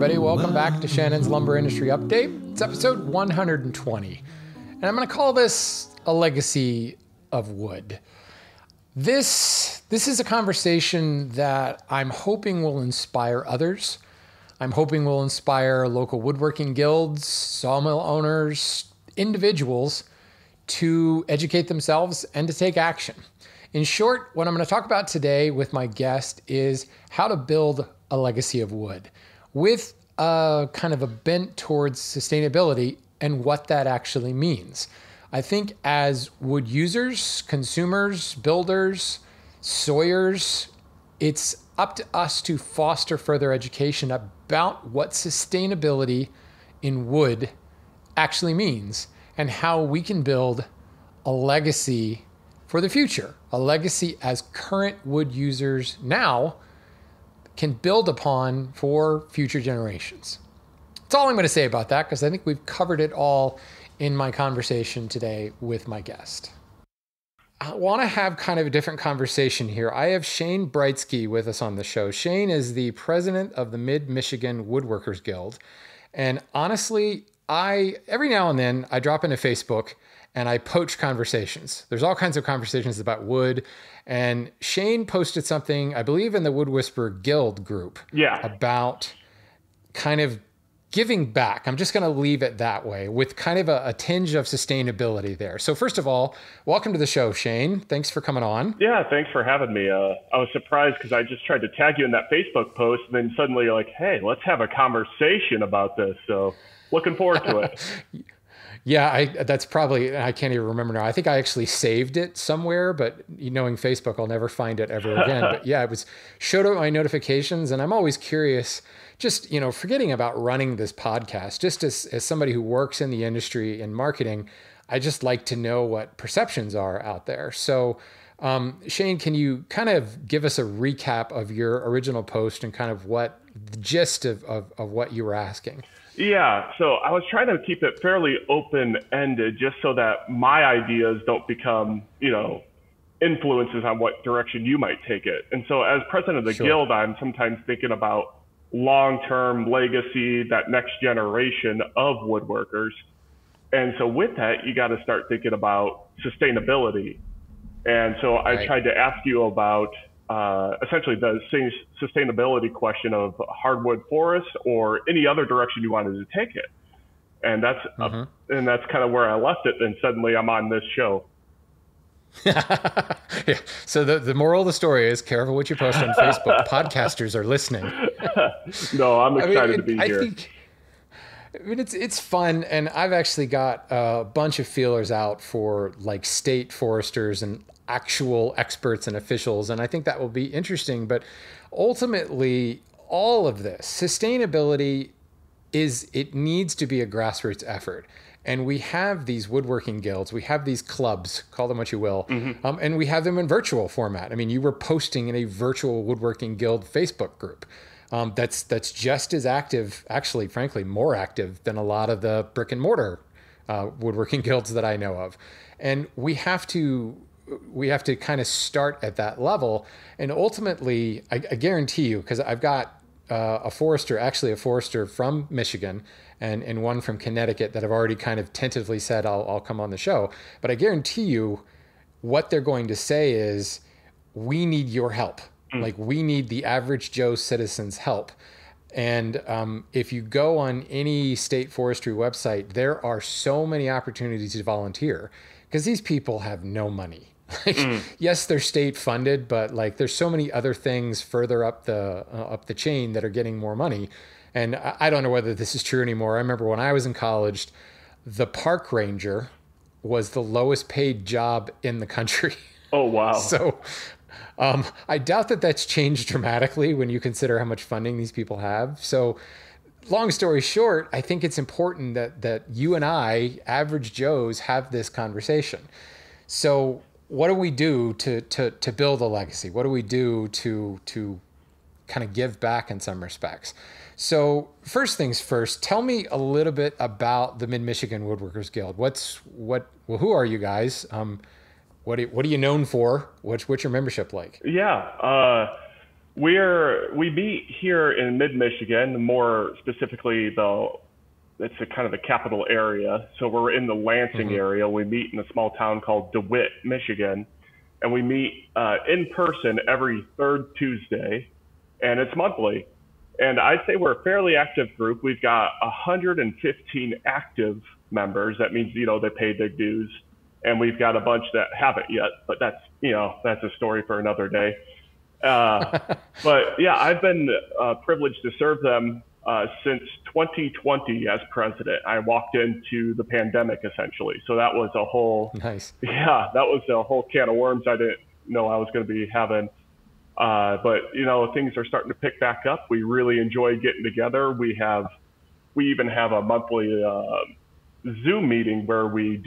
everybody. Welcome back to Shannon's Lumber Industry Update. It's episode 120, and I'm going to call this a legacy of wood. This is a conversation that I'm hoping will inspire others. I'm hoping will inspire local woodworking guilds, sawmill owners, individuals to educate themselves and to take action. In short, what I'm going to talk about today with my guest is how to build a legacy of wood with a kind of a bent towards sustainability and what that actually means. I think as wood users, consumers, builders, sawyers, it's up to us to foster further education about what sustainability in wood actually means and how we can build a legacy for the future, a legacy as current wood users now can build upon for future generations. That's all I'm going to say about that, because I think we've covered it all in my conversation today with my guest. I want to have kind of a different conversation here. I have Shane Britsky with us on the show. Shane is the president of the Mid-Michigan Woodworkers Guild. And honestly, every now and then I drop into Facebook and I poach conversations. There's all kinds of conversations about wood. And Shane posted something, I believe in the Wood Whisperer Guild group, about kind of giving back. I'm just going to leave it that way with kind of a tinge of sustainability there. So first of all, welcome to the show, Shane. Thanks for coming on. Yeah, thanks for having me. I was surprised because I just tried to tag you in that Facebook post, and then suddenly you're like, hey, let's have a conversation about this. So looking forward to it. Yeah, that's probably, I can't even remember now. I think I actually saved it somewhere, but knowing Facebook, I'll never find it ever again. But yeah, it showed up my notifications, and I'm always curious, just, forgetting about running this podcast, just as somebody who works in the industry in marketing, I just like to know what perceptions are out there. So Shane, can you kind of give us a recap of your original post and kind of what the gist of what you were asking? Yeah, so I was trying to keep it fairly open-ended just so that my ideas don't become, influences on what direction you might take it. And so as president of the Guild, I'm sometimes thinking about long-term legacy, that next generation of woodworkers. And so with that, you got to start thinking about sustainability. And so I tried to ask you about essentially the sustainability question of hardwood forests or any other direction you wanted to take it. And that's and that's kind of where I left it. And suddenly I'm on this show. Yeah. So the moral of the story is careful what you post on Facebook. Podcasters are listening. No, I'm excited to be here. It's fun, and I've actually got a bunch of feelers out for like state foresters and actual experts and officials, and I think that will be interesting. But ultimately, all of this sustainability it needs to be a grassroots effort. And we have these woodworking guilds, we have these clubs, call them what you will, and we have them in virtual format. I mean, you were posting in a virtual woodworking guild Facebook group. That's just as active, actually, frankly, more active than a lot of the brick and mortar woodworking guilds that I know of. And we have to kind of start at that level. And ultimately, I guarantee you, because I've got a forester from Michigan and one from Connecticut that have already kind of tentatively said, I'll come on the show. But I guarantee you what they're going to say is, we need your help. Like, we need the average Joe citizen's help. And if you go on any state forestry website, there are so many opportunities to volunteer because these people have no money. Yes, they're state funded, but like there's so many other things further up the chain that are getting more money. And I don't know whether this is true anymore. I remember when I was in college, the park ranger was the lowest paid job in the country. Oh, wow. So I doubt that that's changed dramatically when you consider how much funding these people have. So long story short, I think it's important that you and I, average Joes, have this conversation. So what do we do to build a legacy? What do we do to kind of give back in some respects? So first things first, tell me a little bit about the Mid-Michigan Woodworkers Guild. Who are you guys? What are you known for? What's your membership like? Yeah. We meet here in mid-Michigan, more specifically it's a kind of the capital area. So we're in the Lansing area. We meet in a small town called DeWitt, Michigan, and we meet in person every third Tuesday, and it's monthly. And I'd say we're a fairly active group. We've got 115 active members. That means, they paid their dues. And we've got a bunch that haven't yet, but that's a story for another day. But yeah, I've been privileged to serve them since 2020 as president. I walked into the pandemic essentially, so that was a whole can of worms I didn't know I was going to be having. But things are starting to pick back up. We really enjoy getting together. We even have a monthly Zoom meeting where we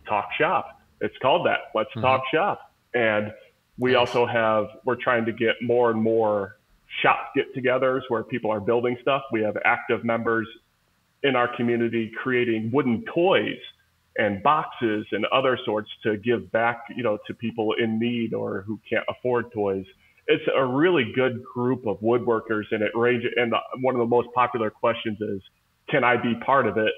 talk shop. It's called that. Let's talk shop. And we also we're trying to get more and more shop get-togethers where people are building stuff. We have active members in our community creating wooden toys and boxes and other sorts to give back, to people in need or who can't afford toys. It's a really good group of woodworkers, and and one of the most popular questions is, can I be part of it?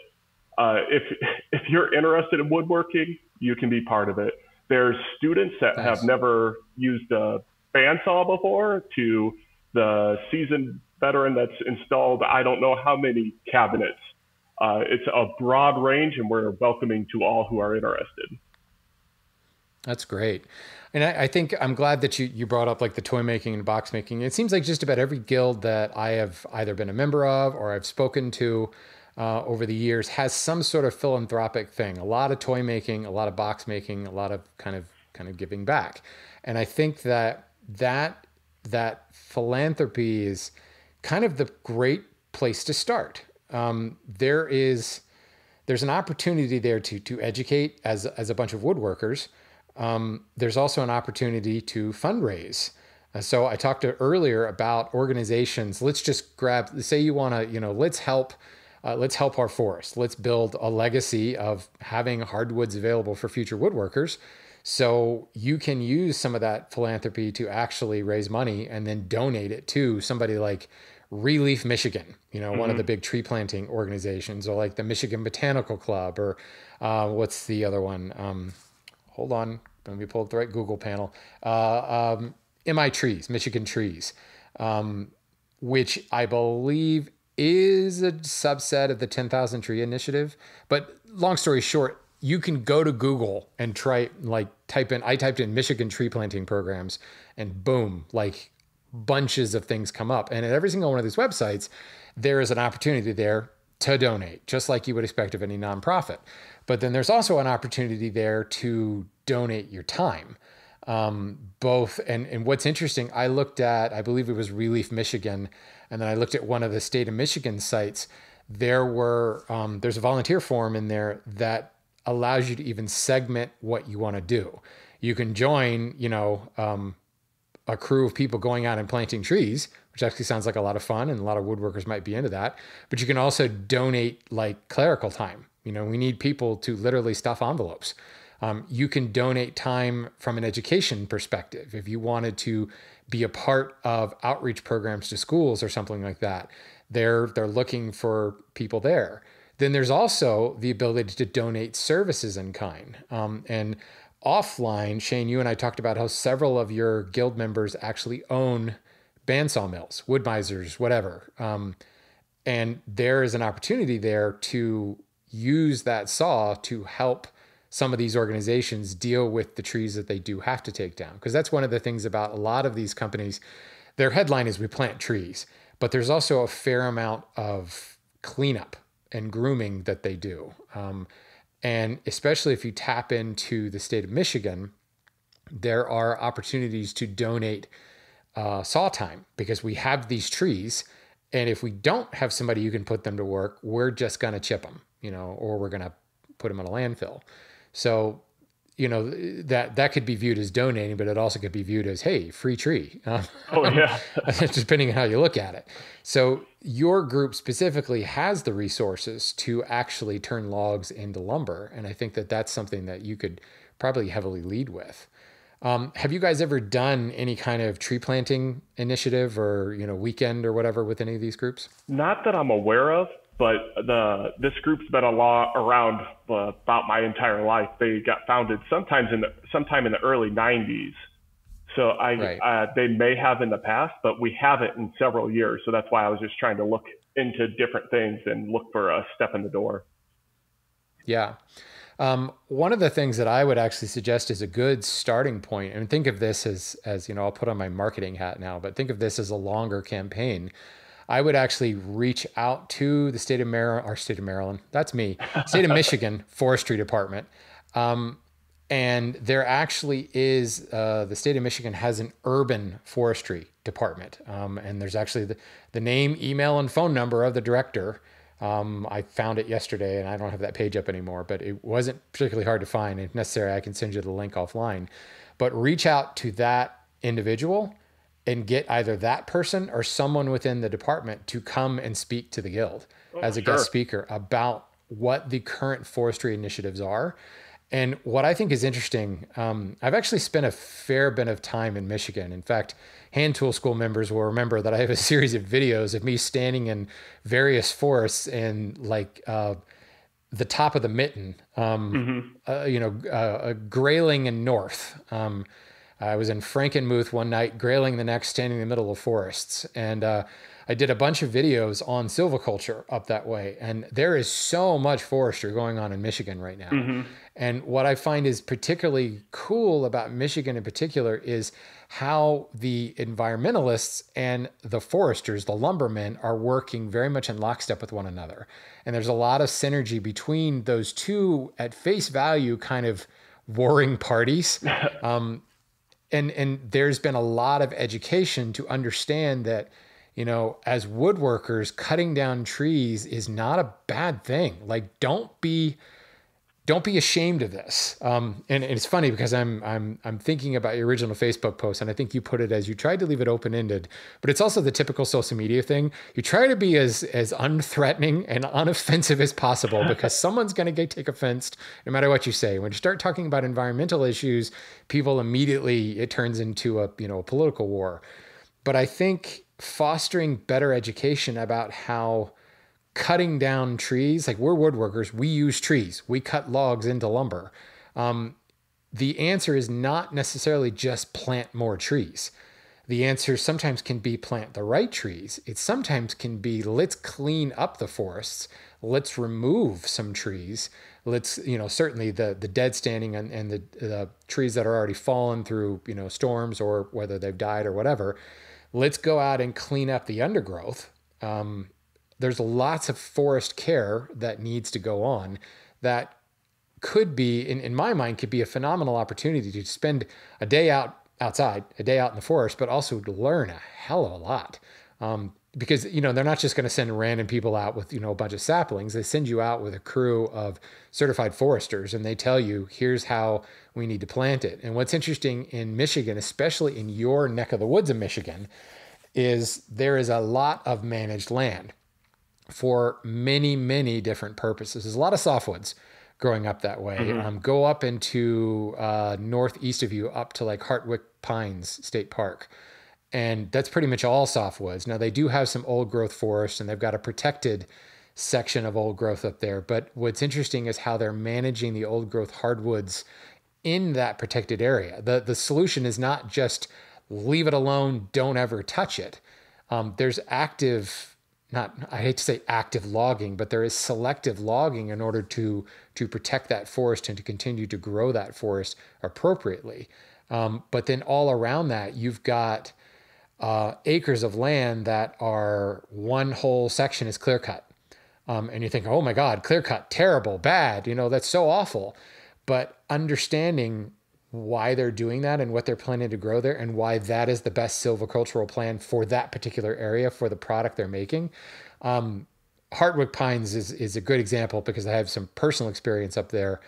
If you're interested in woodworking, you can be part of it. There's students that have never used a bandsaw before to the seasoned veteran that's installed I don't know how many cabinets. It's a broad range, and we're welcoming to all who are interested. That's great. And I think I'm glad that you brought up like the toy making and box making. It seems like just about every guild that I have either been a member of or I've spoken to over the years has some sort of philanthropic thing. A lot of toy making, a lot of box making, a lot of kind of giving back. And I think that philanthropy is kind of the great place to start. There's an opportunity there to educate as a bunch of woodworkers. There's also an opportunity to fundraise. So I talked earlier about organizations. Let's just say you want to, let's help our forest. Let's build a legacy of having hardwoods available for future woodworkers. So you can use some of that philanthropy to actually raise money and then donate it to somebody like Relief Michigan, one of the big tree planting organizations, or like the Michigan Botanical Club, or what's the other one? Hold on, let me pull up the right Google panel. Michigan Trees, which I believe is a subset of the 10,000 Tree Initiative. But long story short, you can go to Google and I typed in Michigan tree planting programs, and boom, like bunches of things come up. And at every single one of these websites, there is an opportunity there to donate, just like you would expect of any nonprofit. But then there's also an opportunity there to donate your time. Both. And what's interesting, I looked at, I believe it was Relief Michigan, and then I looked at one of the state of Michigan sites. There's a volunteer form in there that allows you to even segment what you want to do. You can join, a crew of people going out and planting trees, which actually sounds like a lot of fun, and a lot of woodworkers might be into that. But you can also donate like clerical time. We need people to literally stuff envelopes. You can donate time from an education perspective. If you wanted to be a part of outreach programs to schools or something like that, they're looking for people there. Then there's also the ability to donate services in kind. And offline, Shane, you and I talked about how several of your guild members actually own bandsaw mills, wood misers, whatever. And there is an opportunity there to use that saw to help some of these organizations deal with the trees that they do have to take down. Because that's one of the things about a lot of these companies. Their headline is we plant trees, but there's also a fair amount of cleanup and grooming that they do. And especially if you tap into the state of Michigan, there are opportunities to donate saw time, because we have these trees. And if we don't have somebody who can put them to work, we're just going to chip them, or we're going to put them in a landfill. So, that could be viewed as donating, but it also could be viewed as, hey, free tree. Just depending on how you look at it. So your group specifically has the resources to actually turn logs into lumber. And I think that that's something that you could probably heavily lead with. Have you guys ever done any kind of tree planting initiative or, weekend or whatever with any of these groups? Not that I'm aware of, but this group's been around about my entire life. They got founded sometime in the early '90s. So Right. they may have in the past, but we haven't in several years. So that's why I was just trying to look into different things and look for a step in the door. Yeah. One of the things that I would actually suggest is a good starting point, and think of this as I'll put on my marketing hat now, but think of this as a longer campaign. I would actually reach out to the state of Maryland, that's me, state of Michigan Forestry Department. And there actually is, the state of Michigan has an urban forestry department. And there's actually the name, email, and phone number of the director. I found it yesterday and I don't have that page up anymore, but it wasn't particularly hard to find. If necessary, I can send you the link offline. But reach out to that individual and get either that person or someone within the department to come and speak to the guild as a guest speaker about what the current forestry initiatives are. And what I think is interesting, I've actually spent a fair bit of time in Michigan. In fact, Hand Tool School members will remember that I have a series of videos of me standing in various forests in the top of the Mitten, Grayling and North. I was in Frankenmuth one night, Grayling the next, standing in the middle of forests. And I did a bunch of videos on silviculture up that way. And there is so much forestry going on in Michigan right now. And what I find is particularly cool about Michigan in particular is how the environmentalists and the foresters, the lumbermen, are working very much in lockstep with one another. And there's a lot of synergy between those two at face value kind of warring parties. And there's been a lot of education to understand that, as woodworkers, cutting down trees is not a bad thing. Like, don't be ashamed of this. And it's funny because I'm thinking about your original Facebook post, and I think you put it as you tried to leave it open-ended, but it's also the typical social media thing. You try to be as unthreatening and unoffensive as possible because someone's going to take offense no matter what you say. When you start talking about environmental issues, people immediately, it turns into a political war. But I think fostering better education about how cutting down trees, like, we're woodworkers, we use trees, we cut logs into lumber. The answer is not necessarily just plant more trees. The answer sometimes can be plant the right trees. It sometimes can be, let's clean up the forests, let's remove some trees. Let's, certainly the dead standing and the trees that are already fallen through, storms or whether they've died or whatever. Let's go out and clean up the undergrowth. There's lots of forest care that needs to go on that could be, in my mind, could be a phenomenal opportunity to spend a day outside, a day out in the forest, but also to learn a hell of a lot. Because, they're not just going to send random people out with, a bunch of saplings. They send you out with a crew of certified foresters, and they tell you, here's how we need to plant it. And what's interesting in Michigan, especially in your neck of the woods of Michigan, is there is a lot of managed land for many, many different purposes. There's a lot of softwoods growing up that way. Go up into northeast of you, up to like Hartwick Pines State Park. And that's pretty much all softwoods. Now, they do have some old growth forests, and they've got a protected section of old growth up there. But what's interesting is how they're managing the old growth hardwoods in that protected area. The solution is not just leave it alone, don't ever touch it. There's active, I hate to say active logging, but there is selective logging in order to protect that forest and to continue to grow that forest appropriately. But then all around that, you've got acres of land that are one whole section is clear cut. And you think, oh my God, clear cut, terrible, bad, that's so awful. But understanding why they're doing that and what they're planning to grow there and why that is the best silvicultural plan for that particular area for the product they're making. Hartwick Pines is a good example because I have some personal experience up there.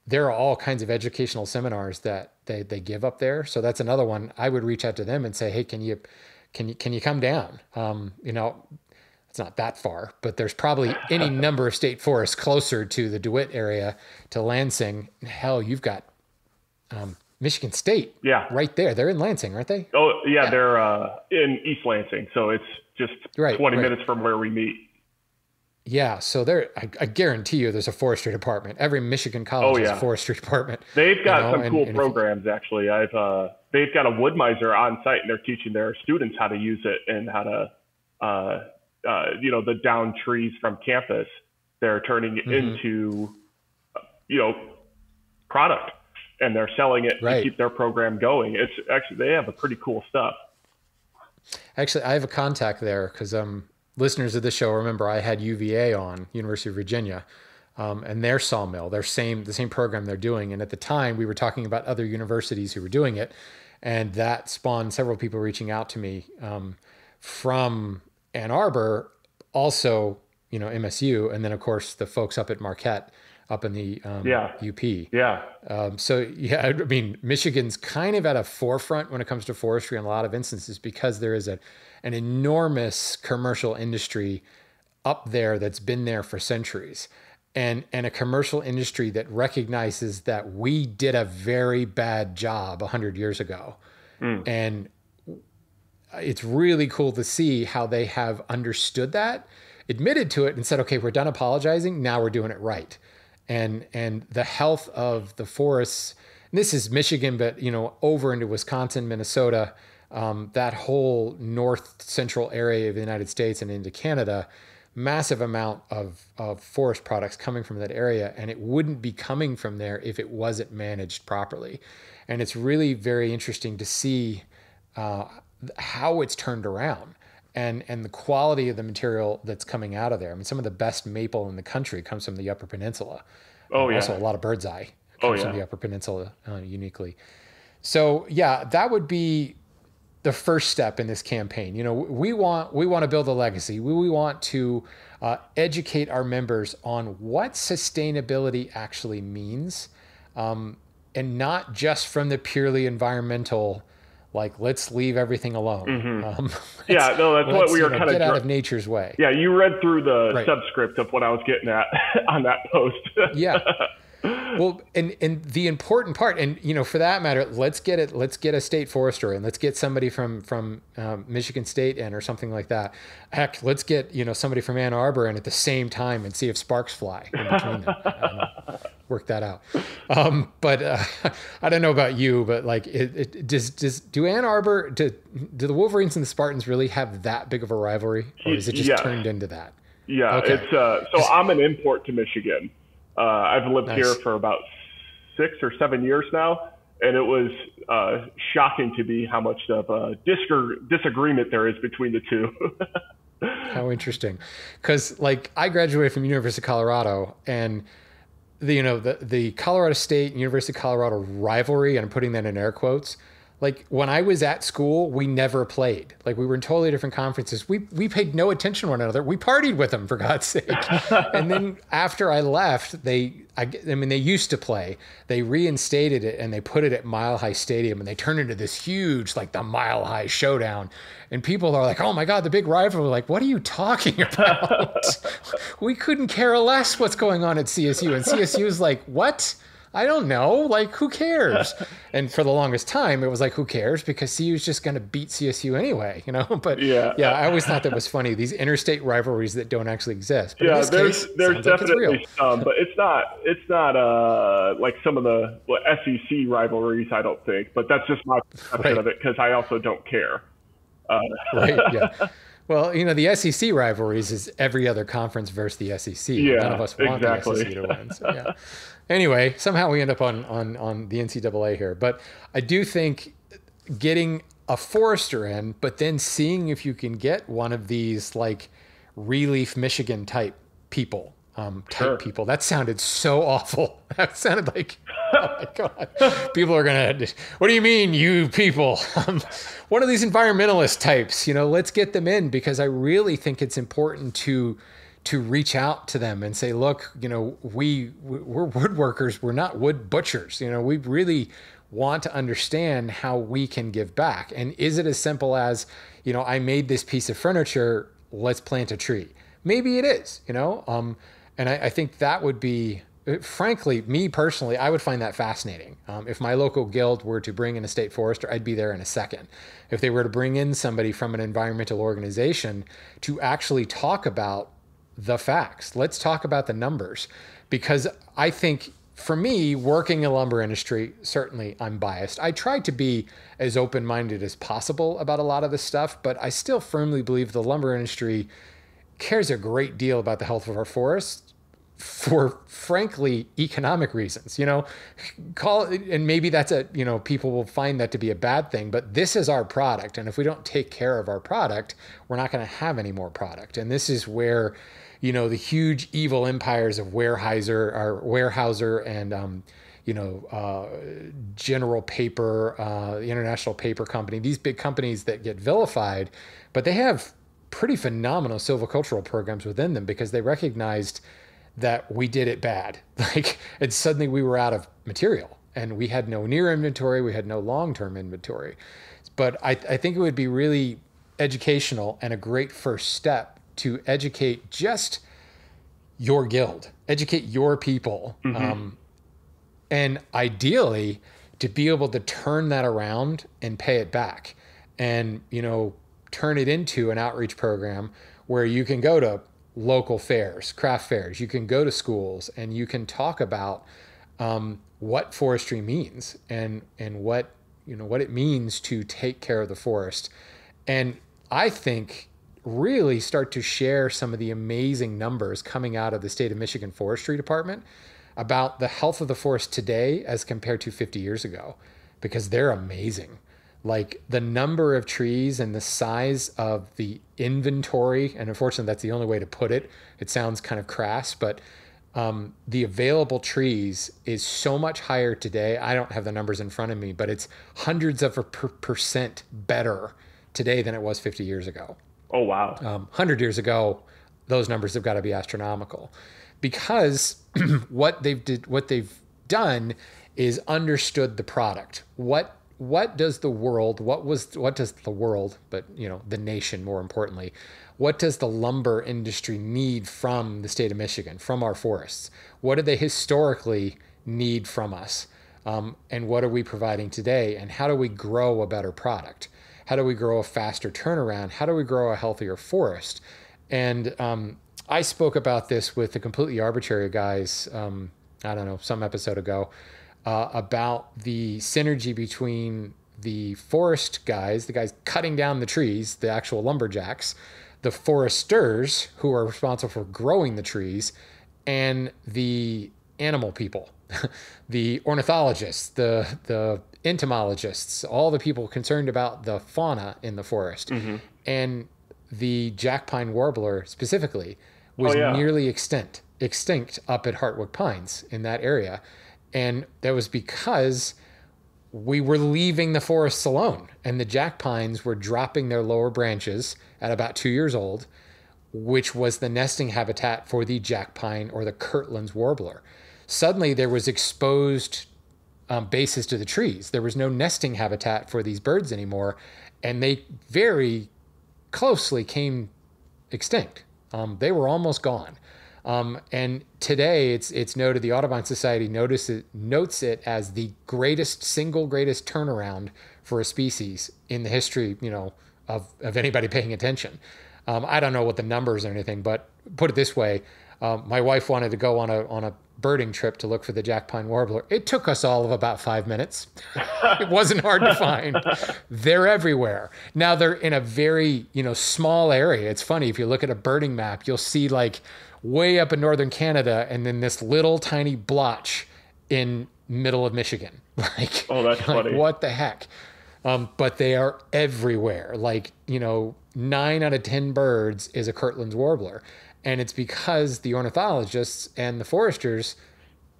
There are all kinds of educational seminars that they give up there. So that's another one. I would reach out to them and say, hey, can you come down? It's not that far, but there's probably any number of state forests closer to the DeWitt area, to Lansing. Hell, you've got Michigan State. Yeah. Right there. They're in Lansing, aren't they? Oh, yeah. They're in East Lansing. So it's just 20 minutes from where we meet. Yeah. So I guarantee you there's a forestry department. Every Michigan college has a forestry department. They've got some cool programs, actually. They've got a wood miser on site, and they're teaching their students how to use it and how to, the down trees from campus, they're turning it into, product, and they're selling it to keep their program going. It's actually, they have a pretty cool stuff. Actually, I have a contact there because listeners of this show remember I had UVA on, University of Virginia, and their sawmill, the same program they're doing. And at the time, we were talking about other universities who were doing it, and that spawned several people reaching out to me from Ann Arbor, also, MSU, and then of course the folks up at Marquette, up in the UP. Yeah. I mean, Michigan's kind of at a forefront when it comes to forestry in a lot of instances because there is an enormous commercial industry up there that's been there for centuries, and a commercial industry that recognizes that we did a very bad job 100 years ago. And it's really cool to see how they have understood that, admitted to it, and said, okay, we're done apologizing. Now we're doing it right. And the health of the forests, and this is Michigan, but, over into Wisconsin, Minnesota, that whole north central area of the United States and into Canada, massive amount of forest products coming from that area. And it wouldn't be coming from there if it wasn't managed properly. And it's really very interesting to see how it's turned around and the quality of the material that's coming out of there. I mean, some of the best maple in the country comes from the Upper Peninsula. Also a lot of bird's eye comes from the Upper Peninsula uniquely. So yeah, that would be the first step in this campaign. We want to build a legacy. We want to educate our members on what sustainability actually means, and not just from the purely environmental, like, let's leave everything alone. That's what we were kind of get out of nature's way. Yeah, you read through the subscript of what I was getting at on that post. Yeah. Well, and the important part, and for that matter, let's get a state forester, and let's get somebody from Michigan State in, or something like that. Heck, let's get somebody from Ann Arbor in at the same time and see if sparks fly in between them. Work that out. But I don't know about you, but like, do Ann Arbor, do the Wolverines and the Spartans really have that big of a rivalry, or is it just turned into that? Yeah, okay. It's so I'm an import to Michigan. I've lived here for about 6 or 7 years now, and it was shocking to me how much of a disagreement there is between the two. How interesting. Because I graduated from University of Colorado, and the Colorado State and University of Colorado rivalry, and I'm putting that in air quotes, when I was at school, we never played. We were in totally different conferences. We paid no attention to one another. We partied with them, for God's sake. And then after I left, they used to play. They reinstated it, and they put it at Mile High Stadium, and they turned into this huge, the Mile High Showdown. And people are like, oh my God, the big rivalry. What are you talking about? We couldn't care less what's going on at CSU. And CSU is like, what? I don't know. Who cares? And for the longest time, it was who cares? Because CU's just going to beat CSU anyway, But I always thought that was funny. These interstate rivalries that don't actually exist. But in this case, there's definitely some, but it's not like some of the SEC rivalries, I don't think. But that's just my perception of it, because I also don't care. Right. Yeah. Well, the SEC rivalries is every other conference versus the SEC. Yeah, none of us want the SEC to win. So, yeah. Anyway, somehow we end up on the NCAA here. But I do think getting a forester in, but then seeing if you can get one of these Relief Michigan type people, people. That sounded so awful. That sounded like, oh my God. People are going to, what do you mean, you people? One of these environmentalist types, let's get them in, because I really think it's important to reach out to them and say, look, we're woodworkers. We're not wood butchers. We really want to understand how we can give back. And is it as simple as, I made this piece of furniture, let's plant a tree? Maybe it is, and I think that would be frankly, me personally, I would find that fascinating. If my local guild were to bring in a state forester, I'd be there in a second. If they were to bring in somebody from an environmental organization to actually talk about the facts, let's talk about the numbers. Because I think for me, working in the lumber industry, certainly I'm biased. I try to be as open-minded as possible about a lot of this stuff, but I still firmly believe the lumber industry cares a great deal about the health of our forests for frankly economic reasons, call it, and maybe that's people will find that to be a bad thing, but this is our product. And if we don't take care of our product, we're not going to have any more product. And this is where, the huge evil empires of Weyerhaeuser and, General Paper, the International Paper Company, these big companies that get vilified, but they have pretty phenomenal silvicultural programs within them because they recognized that we did it bad. And suddenly we were out of material and we had no near inventory. We had no long-term inventory. But I think it would be really educational and a great first step to educate just your guild, educate your people. And ideally to be able to turn that around and pay it back and, turn it into an outreach program where you can go to local fairs, craft fairs. You can go to schools and you can talk about what forestry means and what it means to take care of the forest. And I think really start to share some of the amazing numbers coming out of the state of Michigan Forestry Department about the health of the forest today as compared to 50 years ago, because they're amazing. Like the number of trees and the size of the inventory, and unfortunately that's the only way to put it. It sounds kind of crass, but the available trees is so much higher today. I don't have the numbers in front of me, but it's hundreds of a percent better today than it was 50 years ago. Oh, wow. 100 years ago, those numbers have got to be astronomical because what they've done is understood the product. What does the world, but the nation more importantly, what does the lumber industry need from the state of Michigan, from our forests? What do they historically need from us? And what are we providing today? And how do we grow a better product? How do we grow a faster turnaround? How do we grow a healthier forest? And I spoke about this with the Completely Arbitrary guys, some episode ago, about the synergy between the forest guys, the guys cutting down the trees, the actual lumberjacks, the foresters who are responsible for growing the trees, and the animal people, the ornithologists, the entomologists, all the people concerned about the fauna in the forest. And the jack pine warbler specifically was nearly extinct up at Heartwood Pines in that area. And that was because we were leaving the forests alone, and the jack pines were dropping their lower branches at about 2 years old, which was the nesting habitat for the jack pine or the Kirtland's warbler. Suddenly there was exposed bases to the trees. There was no nesting habitat for these birds anymore, and they very closely came extinct. They were almost gone. And today it's noted, the Audubon Society notes it as the single greatest turnaround for a species in the history, of anybody paying attention. I don't know what the numbers or anything, but put it this way, my wife wanted to go on a birding trip to look for the jack pine warbler. It took us all of about 5 minutes. It wasn't hard to find. They're everywhere. Now they're in a very, small area. It's funny, if you look at a birding map, you'll see like way up in northern Canada and then this little tiny blotch in middle of Michigan. Oh, that's funny. What the heck? But they are everywhere. 9 out of 10 birds is a Kirtland's warbler. And it's because the ornithologists and the foresters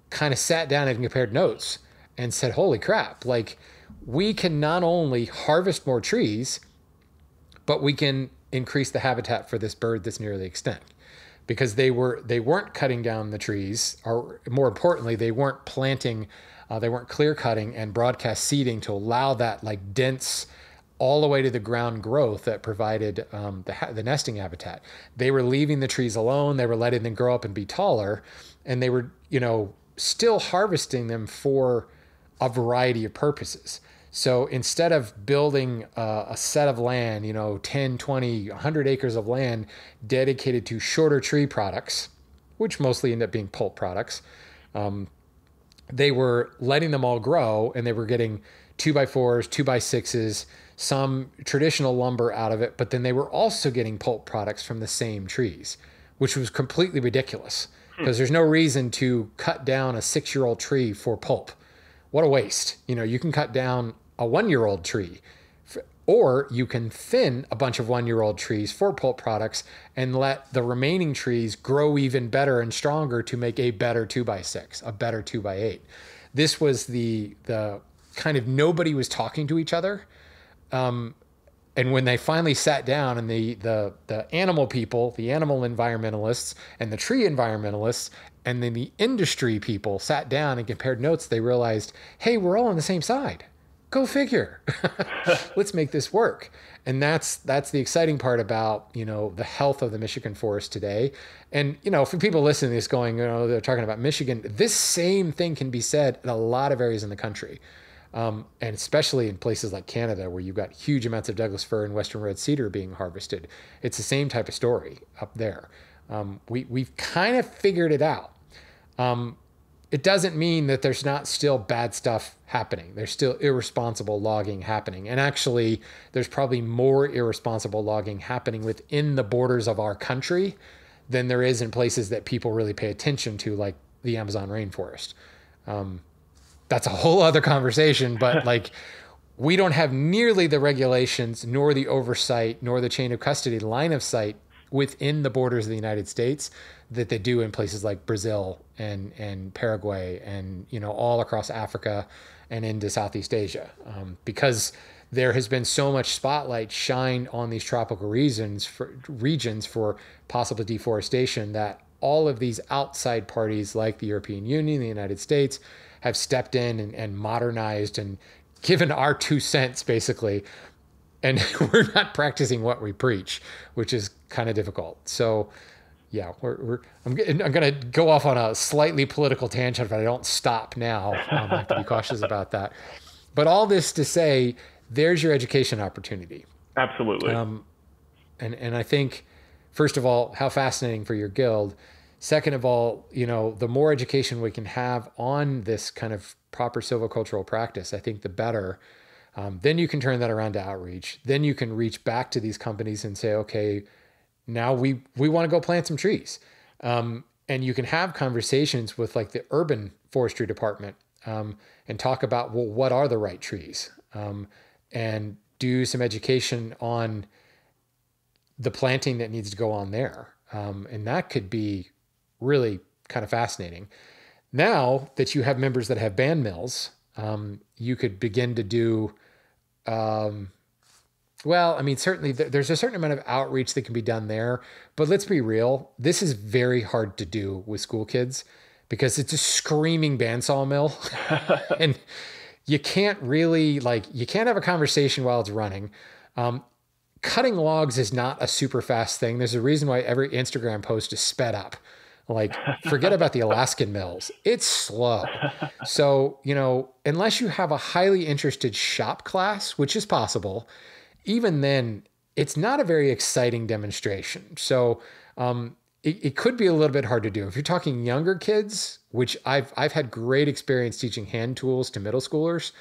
kind of sat down and compared notes and said, holy crap, we can not only harvest more trees, but we can increase the habitat for this bird that's nearly extinct. Because they weren't cutting down the trees, or more importantly, they weren't planting, they weren't clear cutting and broadcast seeding to allow that dense all the way to the ground growth that provided the nesting habitat. They were leaving the trees alone. They were letting them grow up and be taller, and they were, still harvesting them for a variety of purposes. So instead of building a set of land, 10, 20, 100 acres of land dedicated to shorter tree products, which mostly end up being pulp products, they were letting them all grow, and they were getting 2x4s, 2x6s, some traditional lumber out of it, but then they were also getting pulp products from the same trees, which was completely ridiculous because there's no reason to cut down a 6-year-old tree for pulp. What a waste. You can cut down a 1-year-old tree, or you can thin a bunch of 1-year-old trees for pulp products and let the remaining trees grow even better and stronger to make a better 2x6, a better 2x8. This was the kind of, nobody was talking to each other. And when they finally sat down, and the animal people, the animal environmentalists and the tree environmentalists, and then the industry people sat down and compared notes, they realized, hey, we're all on the same side. Go figure. Let's make this work. And that's the exciting part about, the health of the Michigan forest today. And, for people listening to this going, they're talking about Michigan, this same thing can be said in a lot of areas in the country. And especially in places like Canada, where you've got huge amounts of Douglas fir and western red cedar being harvested. It's the same type of story up there. We've kind of figured it out. It doesn't mean that there's not still bad stuff happening. There's still irresponsible logging happening. And actually, there's probably more irresponsible logging happening within the borders of our country than there is in places that people really pay attention to, like the Amazon rainforest. That's a whole other conversation, but we don't have nearly the regulations, nor the oversight, nor the chain of custody line of sight within the borders of the United States that they do in places like Brazil and Paraguay and, all across Africa and into Southeast Asia. Because there has been so much spotlight shined on these tropical regions for possible deforestation that all of these outside parties like the European Union, the United States, have stepped in and modernized and given our 2 cents basically. And we're not practicing what we preach, which is kind of difficult. So yeah, I'm going to go off on a slightly political tangent, but I don't stop now. I have to be cautious about that. But all this to say, there's your education opportunity. Absolutely. And I think, first of all, how fascinating for your guild. Second of all, the more education we can have on this kind of proper silvicultural practice, I think the better. Then you can turn that around to outreach. Then you can reach back to these companies and say, okay, now we want to go plant some trees. And you can have conversations with like the urban forestry department and talk about, well, what are the right trees? And do some education on the planting that needs to go on there. And that could be really kind of fascinating. Now that you have members that have band mills, you could begin to do, certainly there's a certain amount of outreach that can be done there, but let's be real. This is very hard to do with school kids because it's a screaming bandsaw mill and you can't really you can't have a conversation while it's running. Cutting logs is not a super fast thing. There's a reason why every Instagram post is sped up. Forget about the Alaskan mills. It's slow. So, unless you have a highly interested shop class, which is possible, even then, it's not a very exciting demonstration. So, it could be a little bit hard to do. If you're talking younger kids, which I've had great experience teaching hand tools to middle schoolers,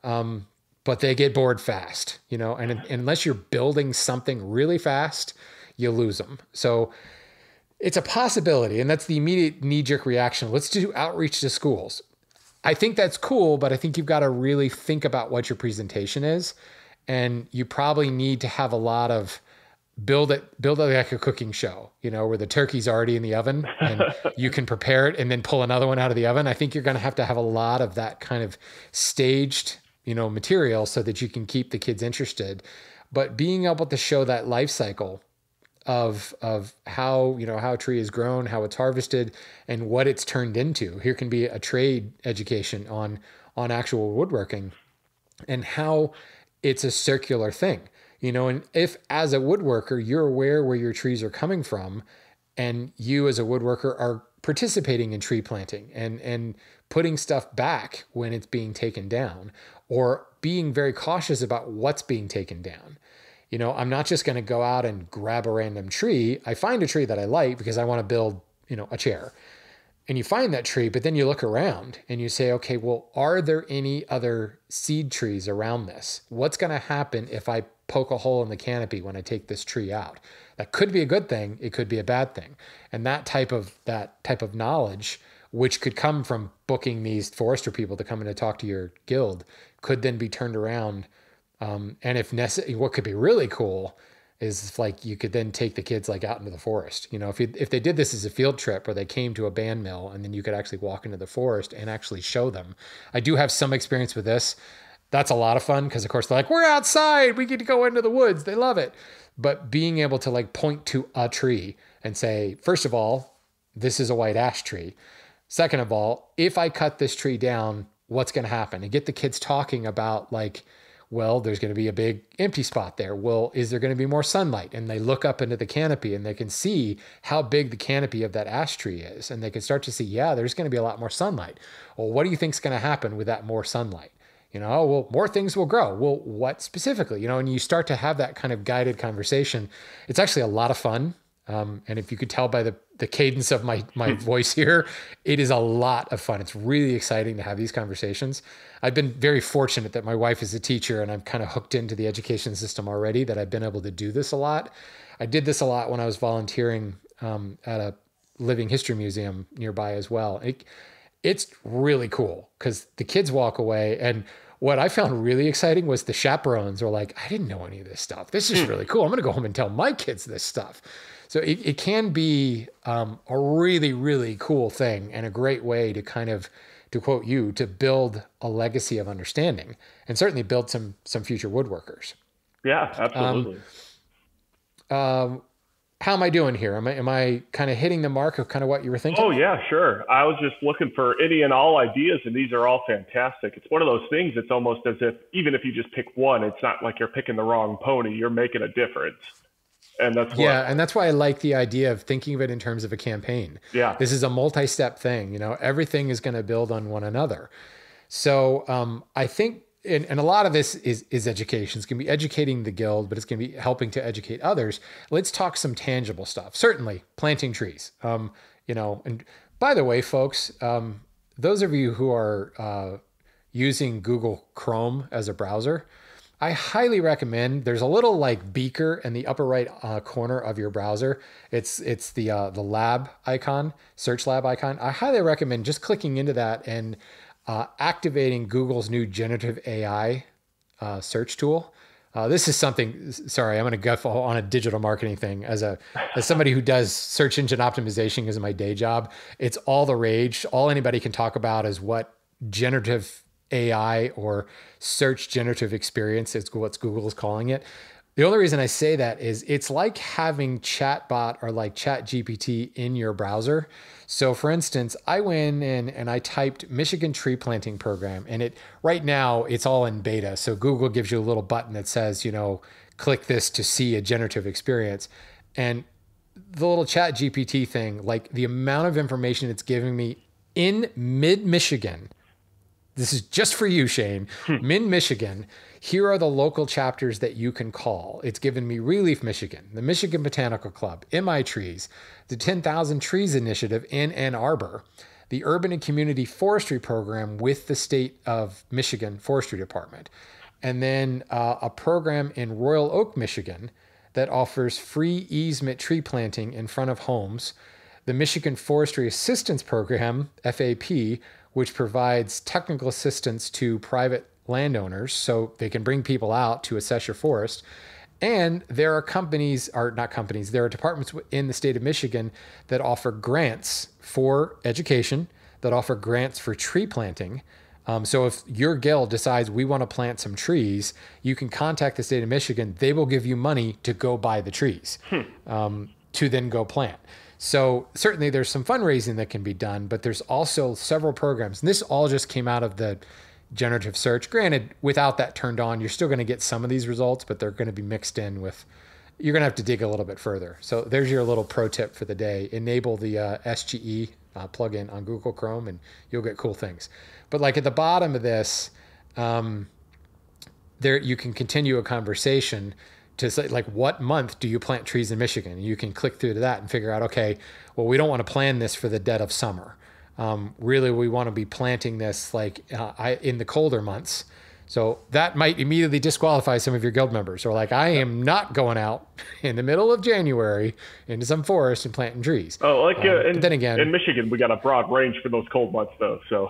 but they get bored fast, and unless you're building something really fast, you lose them. So it's a possibility, and that's the immediate knee-jerk reaction. Let's do outreach to schools. I think that's cool, but I think you've got to really think about what your presentation is, and you probably need to have a lot of build it like a cooking show, where the turkey's already in the oven and you can prepare it and then pull another one out of the oven. I think you're going to have a lot of that kind of staged, material so that you can keep the kids interested. But being able to show that life cycle of how, how a tree is grown, how it's harvested, and what it's turned into. Here can be a trade education on actual woodworking and how it's a circular thing, and if as a woodworker, you're aware where your trees are coming from, and you as a woodworker are participating in tree planting and putting stuff back when it's being taken down, or being very cautious about what's being taken down. I'm not just going to go out and grab a random tree. I find a tree that I like because I want to build, a chair. And you find that tree, but then you look around and you say, okay, well, are there any other seed trees around this? What's going to happen if I poke a hole in the canopy when I take this tree out? That could be a good thing. It could be a bad thing. And that type of knowledge, which could come from booking these forester people to come in to talk to your guild, could then be turned around. And if necessary, what could be really cool is like you could then take the kids like out into the forest. If they did this as a field trip, or they came to a band mill, and then you could actually walk into the forest and actually show them. I do have some experience with this. That's a lot of fun because, of course, they're like, we're outside, we get to go into the woods. They love it. But being able to like point to a tree and say, first of all, this is a white ash tree. Second of all, if I cut this tree down, what's going to happen? And get the kids talking about like, well, there's going to be a big empty spot there. Well, is there going to be more sunlight? And they look up into the canopy and they can see how big the canopy of that ash tree is. And they can start to see, yeah, there's going to be a lot more sunlight. Well, what do you think is going to happen with that more sunlight? Well, more things will grow. Well, what specifically? And you start to have that kind of guided conversation. It's actually a lot of fun. And if you could tell by the cadence of my voice here, it is a lot of fun. It's really exciting to have these conversations. I've been very fortunate that my wife is a teacher and I'm kind of hooked into the education system already, that I've been able to do this a lot. I did this a lot when I was volunteering at a living history museum nearby as well. It's really cool because the kids walk away, and what I found really exciting was the chaperones were like, I didn't know any of this stuff. This is really cool. I'm going to go home and tell my kids this stuff. So it can be a really, really cool thing, and a great way to kind of, to quote you, to build a legacy of understanding, and certainly build some future woodworkers. Yeah, absolutely. How am I doing here? Am I kind of hitting the mark of kind of what you were thinking? Oh, yeah, sure. I was just looking for any and all ideas, and these are all fantastic. It's one of those things, it's almost as if, even if you just pick one, it's not like you're picking the wrong pony, you're making a difference. And that's why I like the idea of thinking of it in terms of a campaign. Yeah. This is a multi-step thing. Everything is going to build on one another. So I think, and a lot of this is education. It's going to be educating the guild, but it's going to be helping to educate others. Let's talk some tangible stuff. Certainly planting trees. And by the way, folks, those of you who are using Google Chrome as a browser, I highly recommend, there's a little like beaker in the upper right corner of your browser. It's the lab icon, search lab icon. I highly recommend just clicking into that and activating Google's new generative AI search tool. This is something, sorry, I'm going to guff on a digital marketing thing. As somebody who does search engine optimization as my day job, it's all the rage. All anybody can talk about is what generative AI or search generative experience is what Google is calling it. The only reason I say that is it's like having chatbot or like chat GPT in your browser. So for instance, I went in and I typed Michigan tree planting program, and right now it's all in beta. So Google gives you a little button that says, click this to see a generative experience. And the little chat GPT thing, like the amount of information it's giving me in mid-Michigan. This is just for you, Shane. Mid-Michigan, here are the local chapters that you can call. It's given me Relief Michigan, the Michigan Botanical Club, MI Trees, the 10,000 Trees Initiative in Ann Arbor, the Urban and Community Forestry Program with the State of Michigan Forestry Department, and then a program in Royal Oak, Michigan that offers free easement tree planting in front of homes, the Michigan Forestry Assistance Program, FAP, which provides technical assistance to private landowners so they can bring people out to assess your forest. And there are there are departments in the state of Michigan that offer grants for education, that offer grants for tree planting. So if your guild decides we want to plant some trees, you can contact the state of Michigan. They will give you money to go buy the trees to then go plant. So certainly there's some fundraising that can be done, but there's also several programs. And this all just came out of the generative search. Granted, without that turned on, you're still going to get some of these results, but they're going to be mixed in with, you're going to have to dig a little bit further. So there's your little pro tip for the day. Enable the SGE plugin on Google Chrome and you'll get cool things. But like at the bottom of this, there you can continue a conversation to say, like, what month do you plant trees in Michigan? You can click through to that and figure out, okay, well, we don't want to plan this for the dead of summer. Really, we want to be planting this like in the colder months. So that might immediately disqualify some of your guild members, or like, I am not going out in the middle of January into some forest and planting trees. Oh, like but then again, in Michigan, we got a broad range for those cold months, though. So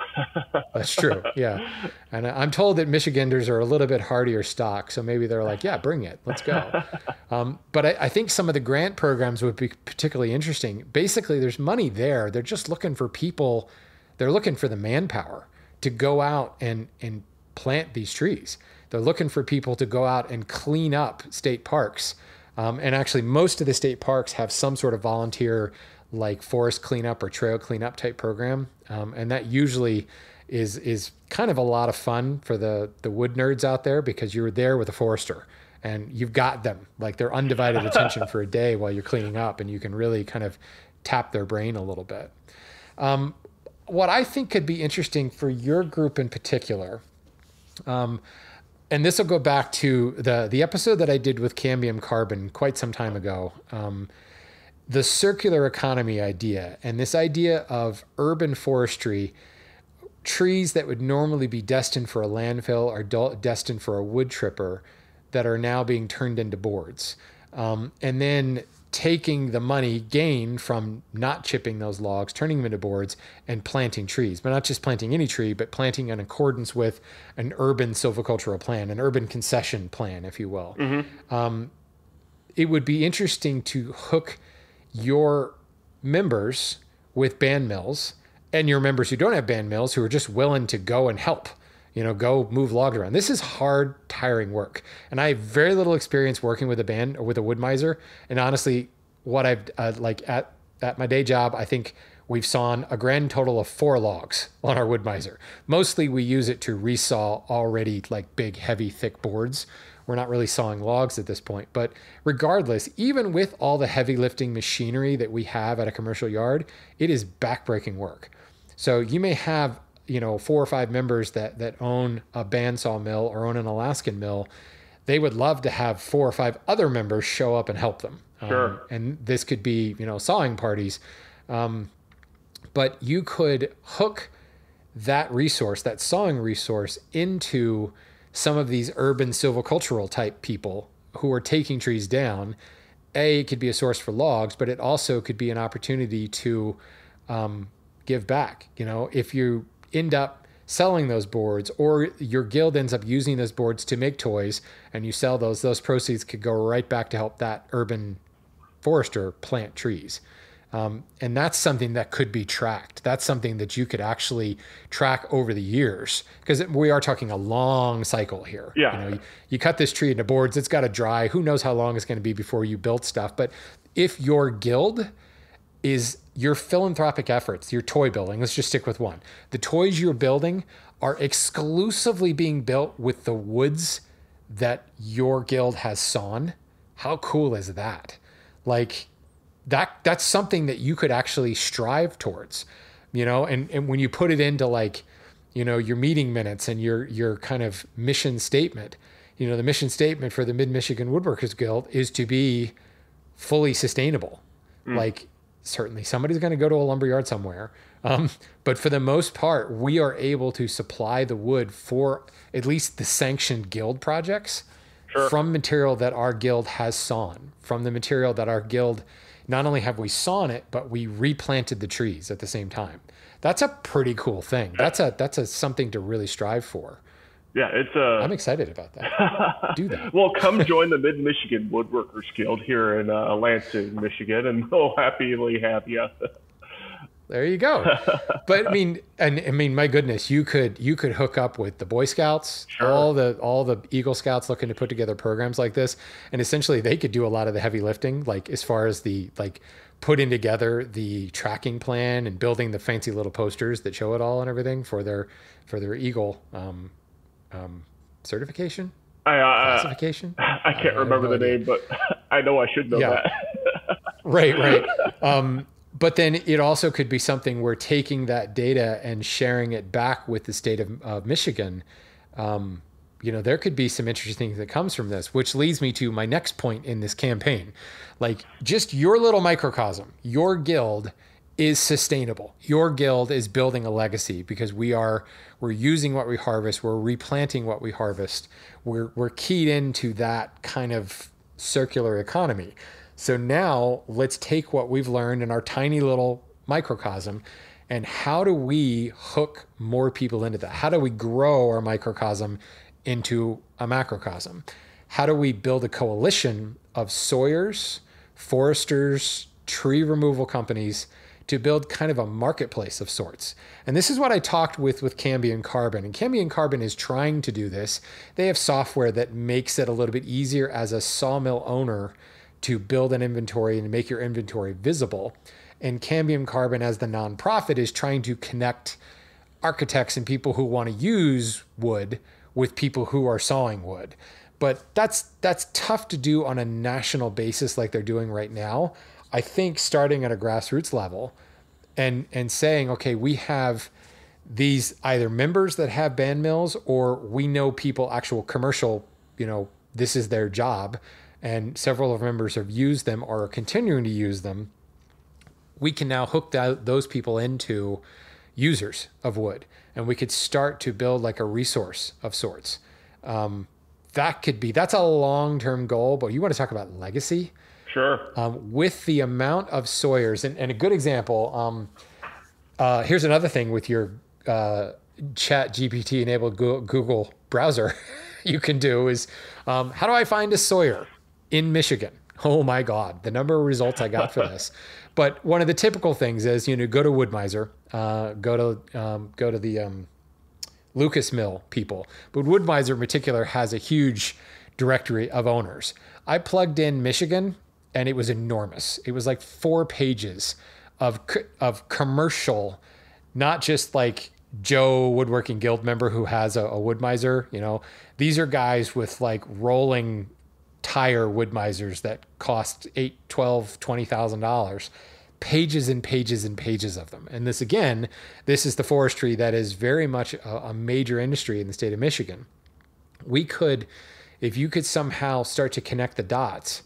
that's true, yeah. And I'm told that Michiganders are a little bit hardier stock, so maybe they're like, yeah, bring it, let's go. But I think some of the grant programs would be particularly interesting. Basically, there's money there. They're just looking for people. They're looking for the manpower to go out and plant these trees. They're looking for people to go out and clean up state parks. And actually most of the state parks have some sort of volunteer like forest cleanup or trail cleanup type program. And that usually is kind of a lot of fun for the wood nerds out there, because you're there with a forester and you've got them, like, their undivided attention for a day while you're cleaning up, and you can really kind of tap their brain a little bit. What I think could be interesting for your group in particular, and this will go back to the episode that I did with Cambium Carbon quite some time ago, the circular economy idea, and this idea of urban forestry, trees that would normally be destined for a landfill are destined for a wood tripper that are now being turned into boards. And then taking the money gained from not chipping those logs, turning them into boards, and planting trees. But not just planting any tree, but planting in accordance with an urban silvicultural plan, an urban concession plan, if you will. Mm-hmm. It would be interesting to hook your members with band mills, and your members who don't have band mills, who are just willing to go and help, go move logs around. This is hard, tiring work. And I have very little experience working with a band or with a wood miser. And honestly, what I've at my day job, I think we've sawn a grand total of 4 logs on our wood miser. Mostly we use it to resaw already like big, heavy, thick boards. We're not really sawing logs at this point. But regardless, even with all the heavy lifting machinery that we have at a commercial yard, it is backbreaking work. So you may have 4 or 5 members that own a bandsaw mill or own an Alaskan mill. They would love to have 4 or 5 other members show up and help them. Sure. And this could be, sawing parties. But you could hook that resource, that sawing resource, into some of these urban silvicultural type people who are taking trees down. It could be a source for logs, but it also could be an opportunity to give back. If you end up selling those boards, or your guild ends up using those boards to make toys and you sell those proceeds could go right back to help that urban forester plant trees. And that's something that could be tracked. That's something that you could actually track over the years, because we are talking a long cycle here. Yeah. You cut this tree into boards, it's got to dry. Who knows how long it's going to be before you build stuff. But if your guild is your philanthropic efforts, your toy building, let's just stick with one. The toys you're building are exclusively being built with the woods that your guild has sawn. How cool is that? Like, that's something that you could actually strive towards, and when you put it into your meeting minutes and your kind of mission statement, the mission statement for the Mid-Michigan Woodworkers Guild is to be fully sustainable. Like, certainly somebody's going to go to a lumberyard somewhere. But for the most part, we are able to supply the wood for at least the sanctioned guild projects. Sure. From material that our guild has sawn, from the material that our guild, not only have we sawn it, but we replanted the trees at the same time. That's a pretty cool thing. That's a something to really strive for. Yeah, I'm excited about that. Do that. Well, come join the Mid-Michigan Woodworkers Guild here in Lansing, Michigan, and we'll happily have you. There you go. But I mean, my goodness, you could hook up with the Boy Scouts, Sure. all the Eagle Scouts looking to put together programs like this, and essentially they could do a lot of the heavy lifting, like as far as the putting together the tracking plan and building the fancy little posters that show it all and everything for their Eagle certification, classification. I can't remember the name, but I know I should know that. Right. But then it also could be something where taking that data and sharing it back with the state of Michigan. There could be some interesting things that comes from this, which leads me to my next point in this campaign. Like, just your little microcosm, your guild is sustainable. Your guild is building a legacy because we're using what we harvest. We're replanting what we harvest. We're keyed into that kind of circular economy. So now let's take what we've learned in our tiny little microcosm and how do we hook more people into that? How do we grow our microcosm into a macrocosm? How do we build a coalition of sawyers, foresters, tree removal companies to build kind of a marketplace of sorts? And this is what I talked with Cambion Carbon. And Cambion Carbon is trying to do this. They have software that makes it a little bit easier as a sawmill owner to build an inventory and make your inventory visible. And Cambium Carbon, as the nonprofit, is trying to connect architects and people who want to use wood with people who are sawing wood. But that's tough to do on a national basis like they're doing right now. I think starting at a grassroots level and saying, okay, we have these either members that have band mills or we know people, actual commercial, this is their job. And several of our members have used them or are continuing to use them. We can now hook those people into users of wood. And we could start to build like a resource of sorts. That's a long-term goal, but you want to talk about legacy? Sure. With the amount of sawyers, and a good example, here's another thing with your Chat GPT enabled Google browser you can do is, how do I find a sawyer in Michigan? Oh my God, the number of results I got for this. But one of the typical things is, go to Wood-Mizer, go to the Lucas Mill people. But Wood-Mizer in particular has a huge directory of owners. I plugged in Michigan and it was enormous. It was like 4 pages of commercial, not just like Joe Woodworking Guild member who has a Wood-Mizer. These are guys with like rolling tire Wood-Mizers that cost $8,000, $12,000, $20,000, pages and pages and pages of them. And this is the forestry that is very much a major industry in the state of Michigan. If you could somehow start to connect the dots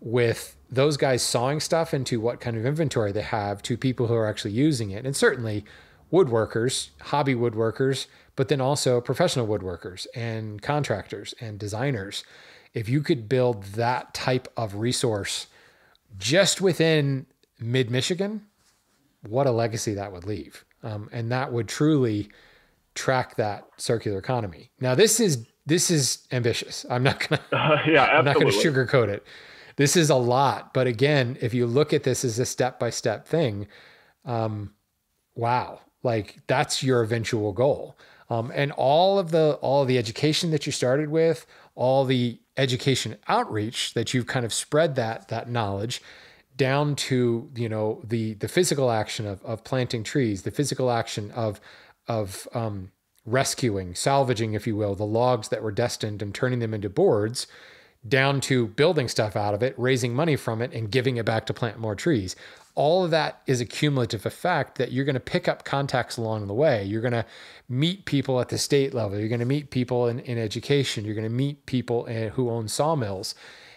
with those guys sawing stuff into what kind of inventory they have to people who are actually using it. And certainly woodworkers, hobby woodworkers, but then also professional woodworkers and contractors and designers. If you could build that type of resource just within mid-Michigan, what a legacy that would leave. And that would truly track that circular economy. Now, this is ambitious. I'm not going to sugarcoat it. This is a lot. But again, if you look at this as a step-by-step thing, wow, like that's your eventual goal. And all of the education that you started with, all the education outreach that you've kind of spread that knowledge down to, the physical action of planting trees, the physical action of rescuing, salvaging, if you will, the logs that were destined and turning them into boards, down to building stuff out of it, raising money from it, and giving it back to plant more trees. All of that is a cumulative effect that you're going to pick up contacts along the way. You're going to meet people at the state level. You're going to meet people in education. You're going to meet people who own sawmills,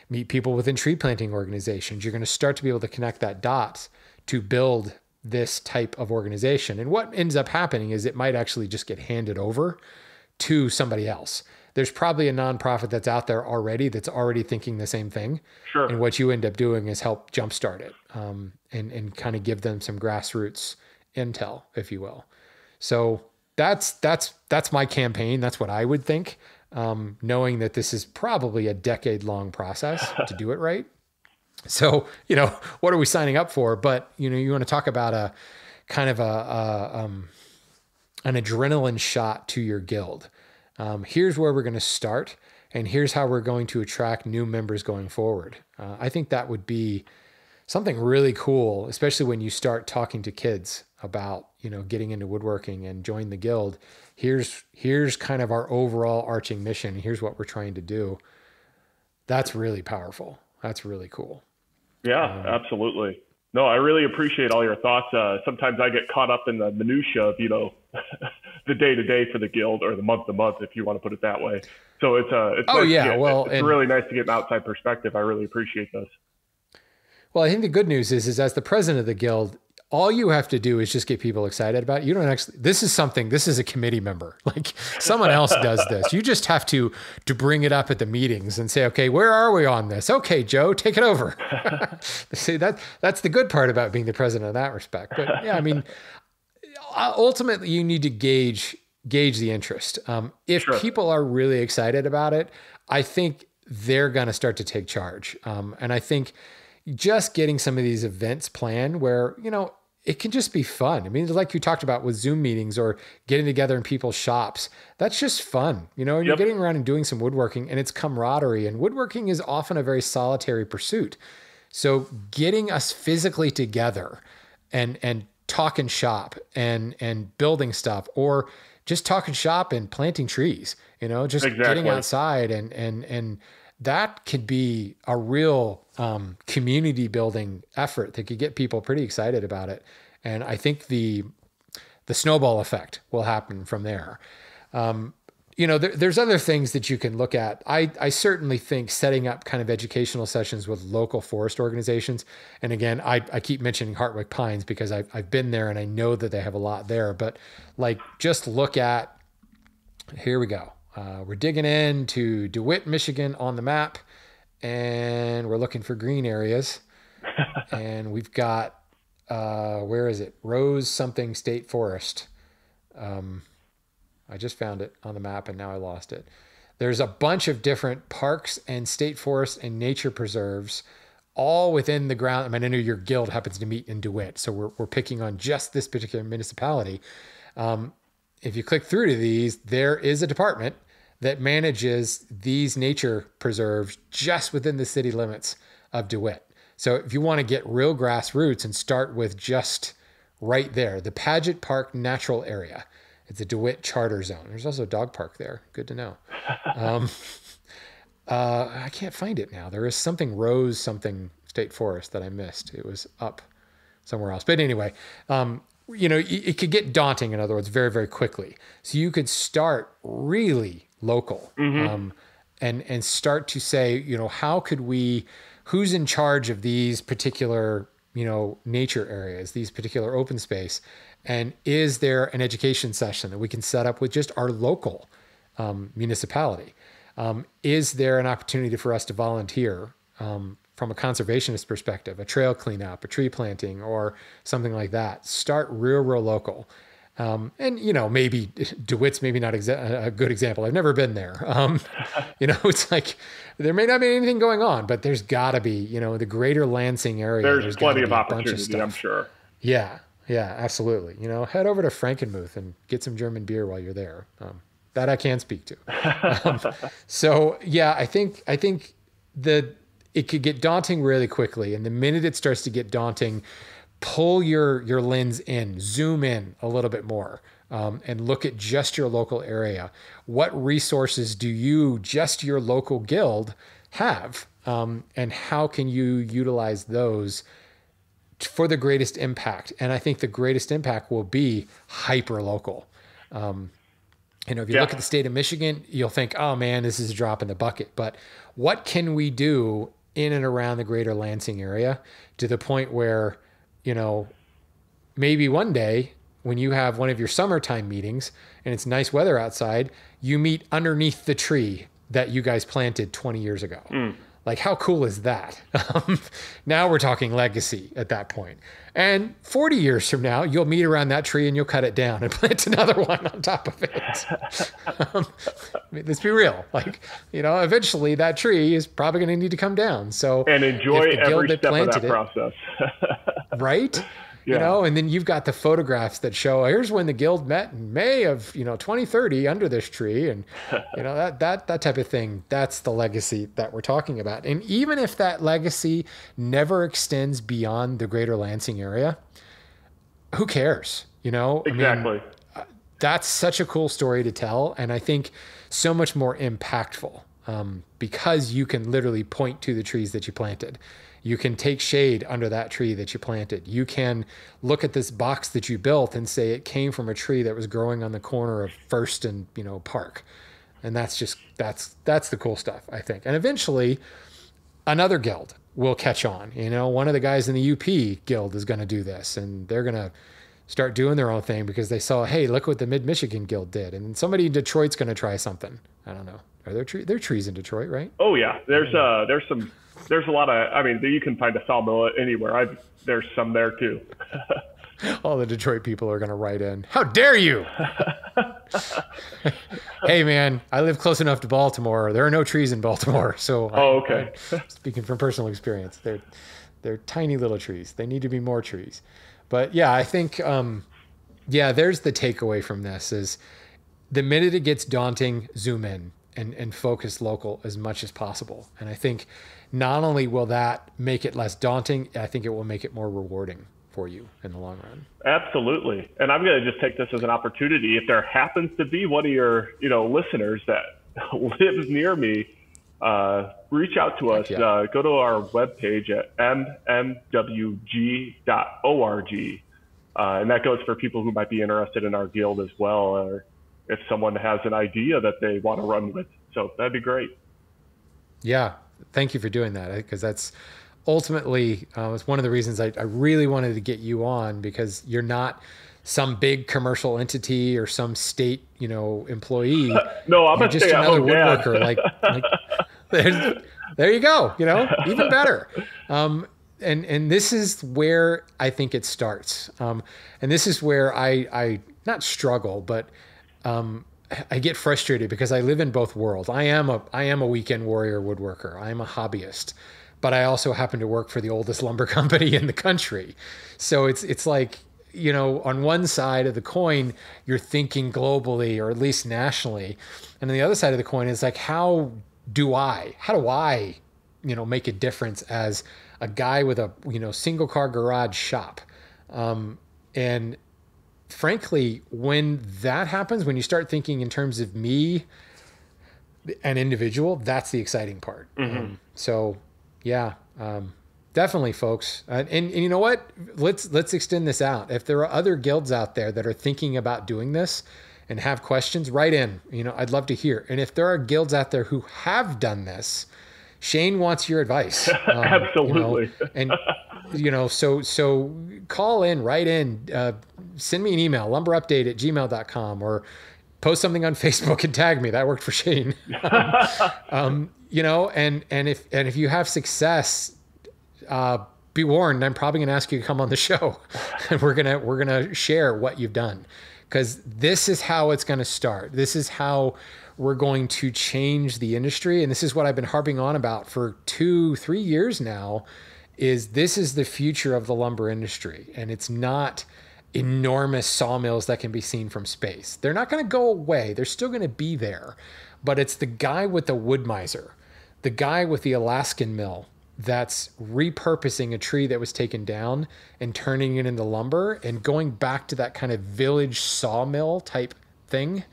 meet people within tree planting organizations. You're going to start to be able to connect that dot to build this type of organization. And what ends up happening is it might actually just get handed over to somebody else. There's probably a nonprofit that's out there already that's already thinking the same thing. Sure. And what you end up doing is help jumpstart it and kind of give them some grassroots intel, if you will. So that's my campaign. That's what I would think, knowing that this is probably a decade-long process to do it right. So, what are we signing up for? But, you want to talk about kind of an adrenaline shot to your guild. Here's where we're going to start, and here's how we're going to attract new members going forward. I think that would be something really cool, especially when you start talking to kids about, getting into woodworking and join the guild. Here's kind of our overall arching mission. Here's what we're trying to do. That's really powerful. That's really cool. Yeah, absolutely. No, I really appreciate all your thoughts. Sometimes I get caught up in the minutia of, the day to day for the guild, or the month to month, if you want to put it that way. So it's really nice to get an outside perspective. I really appreciate this. Well, I think the good news is as the president of the guild, all you have to do is just get people excited about it. You don't actually, this is a committee member. Like, someone else does this. You just have to bring it up at the meetings and say, okay, where are we on this? Okay, Joe, take it over. See, that's the good part about being the president in that respect. But yeah, I mean, ultimately you need to gauge the interest. If people are really excited about it, I think they're going to start to take charge. And I think just getting some of these events planned where, it can just be fun. I mean, like you talked about with Zoom meetings or getting together in people's shops, that's just fun. You're getting around and doing some woodworking, and it's camaraderie, and woodworking is often a very solitary pursuit. So getting us physically together and talking shop and building stuff, or just talking shop and planting trees, getting outside and that could be a real community building effort that could get people pretty excited about it. And I think the snowball effect will happen from there. There's other things that you can look at. I certainly think setting up kind of educational sessions with local forest organizations. And again, I keep mentioning Hartwick Pines because I've been there and I know that they have a lot there, but just look at, here we go. We're digging into DeWitt, Michigan on the map, and we're looking for green areas. And we've got, where is it? Rose something State Forest. I just found it on the map and now I lost it. There's a bunch of different parks and state forests and nature preserves all within the ground. I mean, I know your guild happens to meet in DeWitt, so we're picking on just this particular municipality. If you click through to these, there is a department that manages these nature preserves just within the city limits of DeWitt. So if you want to get real grassroots and start with just right there, the Paget Park Natural Area, it's a DeWitt charter zone. There's also a dog park there. Good to know. I can't find it now. There is something Rose something State Forest that I missed. It was up somewhere else. But anyway, it could get daunting, in other words, very, very quickly. So you could start really local, and start to say, how could who's in charge of these particular, nature areas, these particular open space? And is there an education session that we can set up with just our local municipality? Is there an opportunity for us to volunteer from a conservationist perspective, a trail cleanup, a tree planting, or something like that? Start real local. And, maybe DeWitt's maybe not a good example. I've never been there. It's like there may not be anything going on, but there's got to be, the greater Lansing area. There's plenty of opportunity, I'm sure. Yeah, absolutely. Head over to Frankenmuth and get some German beer while you're there. That I can speak to. So yeah, I think that it could get daunting really quickly. And the minute it starts to get daunting, pull your lens in, zoom in a little bit more, and look at just your local area. What resources do your local guild have? And how can you utilize those for the greatest impact? And I think the greatest impact will be hyper local. If you look at the state of Michigan, you'll think, oh man, this is a drop in the bucket. But what can we do in and around the greater Lansing area to the point where, maybe one day when you have one of your summertime meetings and it's nice weather outside, you meet underneath the tree that you guys planted 20 years ago. Like, how cool is that? Now we're talking legacy at that point. And 40 years from now, you'll meet around that tree and you'll cut it down and plant another one on top of it. Let's be real. Eventually that tree is probably going to need to come down. So and enjoy every step of that process. Right? you know, and then you've got the photographs that show here's when the guild met in May of, 2030 under this tree. And, that type of thing, that's the legacy that we're talking about. And even if that legacy never extends beyond the greater Lansing area, who cares? Exactly. That's such a cool story to tell. And I think so much more impactful because you can literally point to the trees that you planted. You can take shade under that tree that you planted. You can look at this box that you built and say it came from a tree that was growing on the corner of First and, Park. And that's the cool stuff, I think. And eventually another guild will catch on. One of the guys in the UP guild is going to do this, and they're going to start doing their own thing because they saw, hey, look what the Mid-Michigan guild did. And somebody in Detroit's going to try something. I don't know. Are there trees? There are trees in Detroit, right? Oh yeah. There's a lot of, you can find a sawmill anywhere. There's some there too. All the Detroit people are going to write in. How dare you? Hey man, I live close enough to Baltimore. There are no trees in Baltimore. So okay. Speaking from personal experience, they're tiny little trees. They need to be more trees. But yeah, I think, there's the takeaway from this is the minute it gets daunting, zoom in and focus local as much as possible. And I think not only will that make it less daunting, I think it will make it more rewarding for you in the long run. Absolutely. And I'm going to just take this as an opportunity. If there happens to be one of your, listeners that lives near me, reach out to us. Yeah. Go to our webpage at mmwg.org. And that goes for people who might be interested in our guild as well, or if someone has an idea that they want to run with. So that'd be great. Yeah. Thank you for doing that, because that's ultimately it's one of the reasons I really wanted to get you on, because you're not some big commercial entity or some state, employee. No, I'm just another woodworker. Like there you go. Even better. And this is where I think it starts. And this is where I not struggle, but I get frustrated because I live in both worlds. I am a weekend warrior woodworker. I am a hobbyist, but I also happen to work for the oldest lumber company in the country. So it's like, on one side of the coin, you're thinking globally or at least nationally. And on the other side of the coin is like, how do I, make a difference as a guy with a, single car garage shop? And frankly, when that happens, when you start thinking in terms of me, an individual, that's the exciting part. Mm-hmm. Definitely, folks. And you know what? Let's extend this out. If there are other guilds out there that are thinking about doing this and have questions, write in. I'd love to hear. And if there are guilds out there who have done this, Shane wants your advice. Absolutely. So call in, write in, send me an email, lumberupdate@gmail.com, or post something on Facebook and tag me. That worked for Shane. And if you have success, be warned, I'm probably going to ask you to come on the show, and we're going to share what you've done, because this is how it's going to start. This is how we're going to change the industry. And this is what I've been harping on about for 2-3 years now, is this is the future of the lumber industry. And it's not enormous sawmills that can be seen from space. They're not going to go away. They're still going to be there, but it's the guy with the wood miser, the guy with the Alaskan mill that's repurposing a tree that was taken down and turning it into lumber and going back to that kind of village sawmill type thing.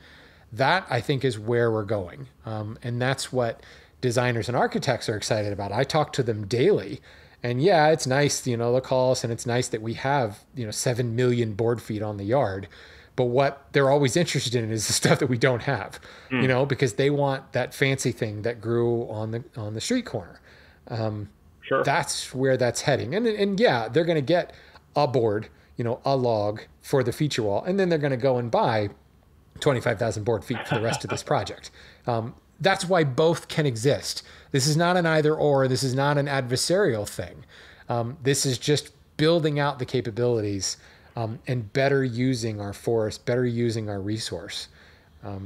That, I think, is where we're going. And that's what designers and architects are excited about. I talk to them daily. And yeah, it's nice, they'll call us, and it's nice that we have, 7 million board feet on the yard. But what they're always interested in is the stuff that we don't have, because they want that fancy thing that grew on the street corner. Sure. That's where that's heading. And yeah, they're going to get a board, a log for the feature wall. And then they're going to go and buy 25,000 board feet for the rest of this project. That's why both can exist. This is not an either or. This is not an adversarial thing. This is just building out the capabilities and better using our forest, better using our resource.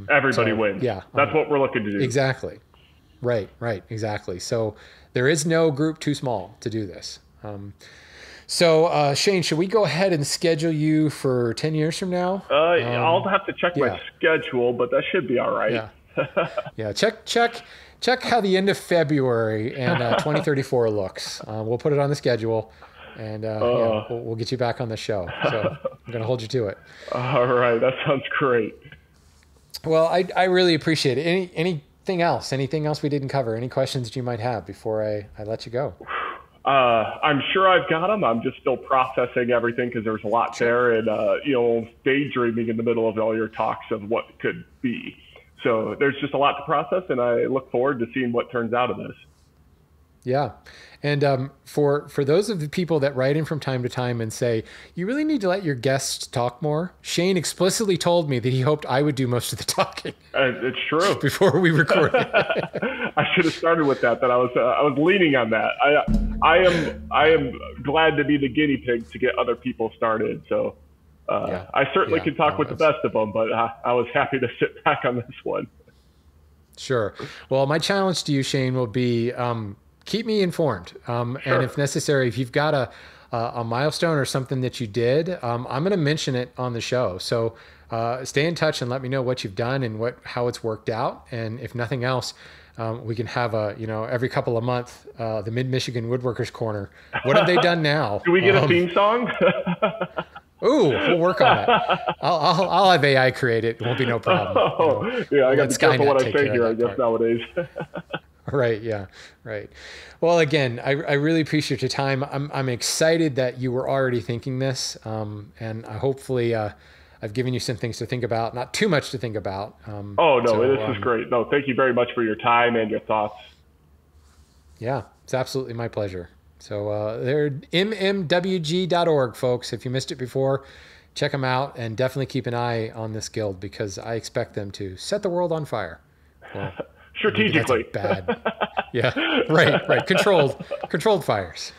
Everybody wins. Yeah, that's what we're looking to do. Exactly. Right. Exactly. So there is no group too small to do this. So, Shane, should we go ahead and schedule you for 10 years from now? I'll have to check my schedule, but that should be all right. Yeah. Yeah. Check how the end of February and 2034 looks. We'll put it on the schedule, and we'll get you back on the show. So I'm going to hold you to it. All right. That sounds great. Well, I really appreciate it. Anything else we didn't cover? Any questions that you might have before I let you go? I'm sure I've got them. I'm just still processing everything because there's a lot there, and daydreaming in the middle of all your talks of what could be. So there's just a lot to process, and I look forward to seeing what turns out of this. Yeah. And for those of the people that write in from time to time and say, you really need to let your guests talk more, Shane explicitly told me that he hoped I would do most of the talking. It's true. Before we recorded. I should have started with that. I was leaning on that. I am glad to be the guinea pig to get other people started. So I certainly can talk with the best of them, but I was happy to sit back on this one. Sure. Well, my challenge to you, Shane, will be keep me informed. Sure. And if necessary, if you've got a milestone or something that you did, I'm going to mention it on the show. So stay in touch and let me know what you've done and how it's worked out. And if nothing else, we can have every couple of months, the Mid-Michigan Woodworkers Corner. What have they done now? Do we get a theme song? Ooh, we'll work on it. I'll have AI create it. It won't be no problem. Yeah, I got to be careful what I say here, I guess, nowadays. Right. Yeah. Right. Well, again, I really appreciate your time. I'm excited that you were already thinking this, and hopefully I've given you some things to think about. Not too much to think about. This is great. No, thank you very much for your time and your thoughts. Yeah, it's absolutely my pleasure. So they're mmwg.org, folks. If you missed it before, check them out, and definitely keep an eye on this guild because I expect them to set the world on fire. Well, strategically. Bad. Yeah. Right. Controlled fires.